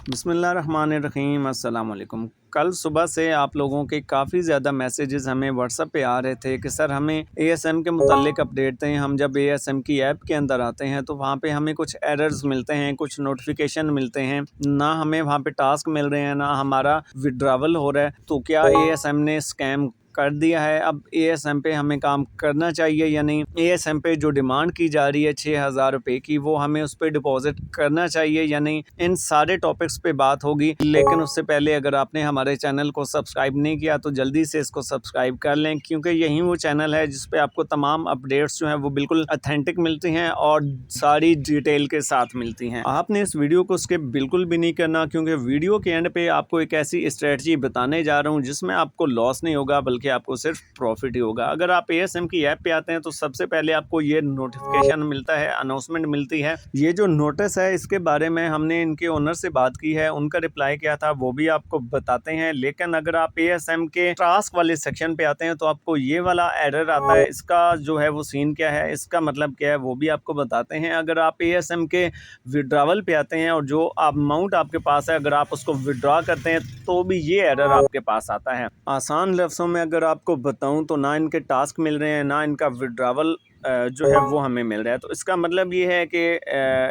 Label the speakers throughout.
Speaker 1: बिस्मिल्लाहिर्रहमानिर्रहीम अस्सलाम वालेकुम। कल सुबह से आप लोगों के काफ़ी ज़्यादा मैसेजेस हमें व्हाट्सएप पे आ रहे थे कि सर हमें एएसएम के मुतालिक अपडेट दें। हम जब एएसएम की ऐप के अंदर आते हैं तो वहाँ पे हमें कुछ एरर्स मिलते हैं, कुछ नोटिफिकेशन मिलते हैं, ना हमें वहाँ पे टास्क मिल रहे हैं, ना हमारा विड्रावल हो रहा है। तो क्या एएसएम ने स्कैम कर दिया है? अब एएसएम पे हमें काम करना चाहिए या नहीं? एएसएम पे जो डिमांड की जा रही है 6,000 रुपये की, वो हमें उस पर डिपॉजिट करना चाहिए या नहीं? इन सारे टॉपिक्स पे बात होगी। लेकिन उससे पहले अगर आपने हमारे चैनल को सब्सक्राइब नहीं किया तो जल्दी से इसको सब्सक्राइब कर लें, क्योंकि यही वो चैनल है जिस पे आपको तमाम अपडेट्स जो हैं वो बिल्कुल ऑथेंटिक मिलती हैं और सारी डिटेल के साथ मिलती हैं। आपने इस वीडियो को स्किप बिल्कुल भी नहीं करना, क्योंकि वीडियो के एंड पे आपको एक ऐसी स्ट्रेटजी बताने जा रहा हूँ जिसमें आपको लॉस नहीं होगा बल्कि आपको सिर्फ प्रॉफिट ही होगा। अगर आप एएसएम की ऐप पे आते हैं तो सबसे पहले आपको ये नोटिफिकेशन मिलता है, अनाउंसमेंट मिलती है। ये जो नोटिस है इसके बारे में हमने इनके ओनर से बात की है, उनका रिप्लाई क्या था वो भी आपको बताते हैं। लेकिन अगर आप एएसएम के टास्क वाले सेक्शन पे आते हैं तो आपको ये वाला एरर आता है। इसका जो है वो सीन क्या है, इसका मतलब क्या है, वो भी आपको बताते हैं। अगर आप एएसएम के विड्रावल पे आते हैं और जो अमाउंट आपके पास है अगर आप उसको विड्रॉ करते हैं तो भी ये एरर आपके पास आता है। आसान लफ्ज़ों में अगर आपको बताऊं तो ना इनके टास्क मिल रहे हैं, ना इनका विड्रावल जो है वो हमें मिल रहा है। तो इसका मतलब ये है कि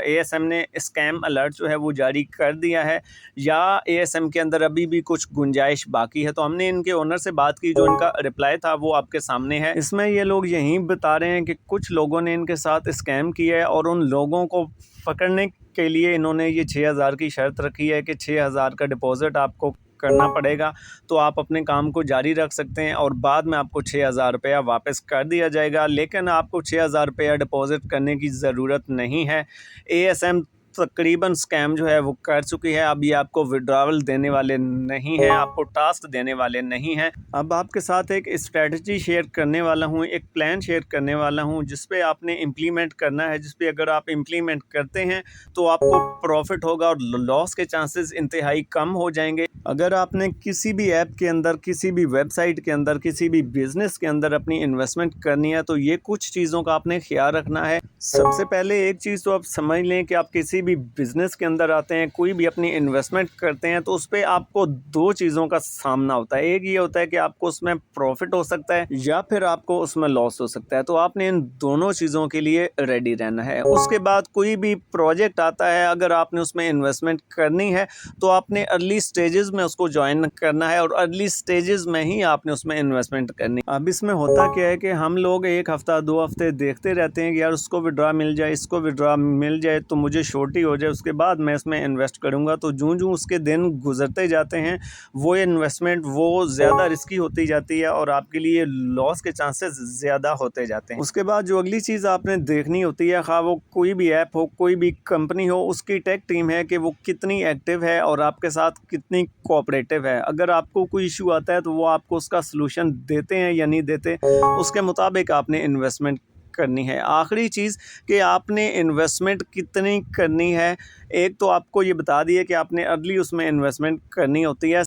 Speaker 1: एएसएम ने स्कैम अलर्ट जो है वो जारी कर दिया है, या एएसएम के अंदर अभी भी कुछ गुंजाइश बाकी है। तो हमने इनके ओनर से बात की, जो इनका रिप्लाई था वो आपके सामने है। इसमें ये लोग यही बता रहे हैं कि कुछ लोगों ने इनके साथ स्कैम किया है और उन लोगों को पकड़ने के लिए इन्होंने ये 6,000 की शर्त रखी है कि 6,000 का डिपॉजिट आपको करना पड़ेगा, तो आप अपने काम को जारी रख सकते हैं और बाद में आपको 6,000 रुपया वापस कर दिया जाएगा। लेकिन आपको 6,000 रुपया डिपॉजिट करने की ज़रूरत नहीं है। एएसएम तकरीबन स्कैम जो है वो कर चुकी है। अब ये आपको विड्रावल देने वाले नहीं हैं, आपको टास्क देने वाले नहीं हैं। अब आपके साथ एक स्ट्रेटजी शेयर करने वाला हूँ, एक प्लान शेयर करने वाला हूँ जिस पे आपने इम्प्लीमेंट करना है, जिस पे अगर आप इम्प्लीमेंट करते हैं तो आपको प्रॉफिट होगा और लॉस के चांसेस इंतहाई कम हो जाएंगे। अगर आपने किसी भी ऐप के अंदर, किसी भी वेबसाइट के अंदर, किसी भी बिजनेस के अंदर अपनी इन्वेस्टमेंट करनी है तो ये कुछ चीज़ों का आपने ख्याल रखना है। सबसे पहले एक चीज़ तो आप समझ लें कि आप किसी भी बिजनेस के अंदर आते हैं, कोई भी अपनी इन्वेस्टमेंट करते हैं तो उस पर आपको दो चीज़ों का सामना होता है। एक ये होता है कि आपको उसमें प्रॉफिट हो सकता है या फिर आपको उसमें लॉस हो सकता है। तो आपने इन दोनों चीज़ों के लिए रेडी रहना है। उसके बाद कोई भी प्रोजेक्ट आता है, अगर आपने उसमें इन्वेस्टमेंट करनी है तो आपने अर्ली स्टेजेस में उसको ज्वाइन करना है और अर्ली स्टेजेस में ही आपने उसमें इन्वेस्टमेंट करनी है। अब इसमें होता क्या है कि हम लोग एक हफ्ता 2 हफ्ते देखते रहते हैं कि यार उसको विड्रॉ मिल जाए, इसको विड्रॉ मिल जाए तो मुझे शॉर्टी हो जाए, उसके बाद मैं इसमें इन्वेस्ट करूंगा। तो जूं उसके दिन गुजरते जाते हैं वो इन्वेस्टमेंट वो ज़्यादा रिस्की होती जाती है और आपके लिए लॉस के चांसेस ज़्यादा होते जाते हैं। उसके बाद जो अगली चीज़ आपने देखनी होती है, खा वो कोई भी ऐप हो, कोई भी कंपनी हो, उसकी टेक टीम है कि वो कितनी एक्टिव है और आपके साथ कितनी कोऑपरेटिव है। अगर आपको कोई इशू आता है तो वो आपको उसका सलूशन देते हैं या नहीं देते, उसके मुताबिक आपने इन्वेस्टमेंट करनी है। आखिरी चीज़ कि आपने इन्वेस्टमेंट कितनी करनी है, एक तो आपको ये बता दिए कि आपने अर्ली उसमें इन्वेस्टमेंट करनी होती है।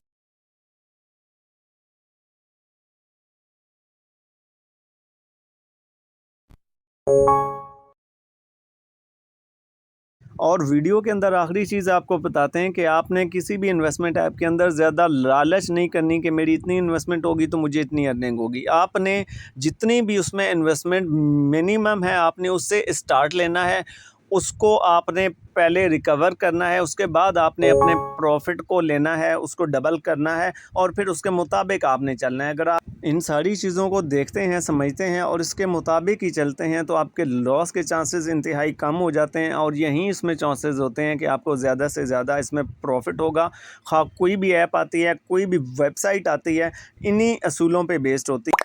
Speaker 1: और वीडियो के अंदर आखिरी चीज़ आपको बताते हैं कि आपने किसी भी इन्वेस्टमेंट ऐप के अंदर ज़्यादा लालच नहीं करनी कि मेरी इतनी इन्वेस्टमेंट होगी तो मुझे इतनी अर्निंग होगी। आपने जितनी भी उसमें इन्वेस्टमेंट मिनिमम है आपने उससे स्टार्ट लेना है, उसको आपने पहले रिकवर करना है, उसके बाद आपने अपने प्रॉफिट को लेना है, उसको डबल करना है और फिर उसके मुताबिक आपने चलना है। अगर आप इन सारी चीज़ों को देखते हैं, समझते हैं और इसके मुताबिक ही चलते हैं तो आपके लॉस के चांसेस इंतहाई कम हो जाते हैं और यहीं इसमें चांसेस होते हैं कि आपको ज़्यादा से ज़्यादा इसमें प्रॉफिट होगा। ख़ास कोई भी ऐप आती है, कोई भी वेबसाइट आती है, इन्हीं असूलों पे बेस्ड होती है।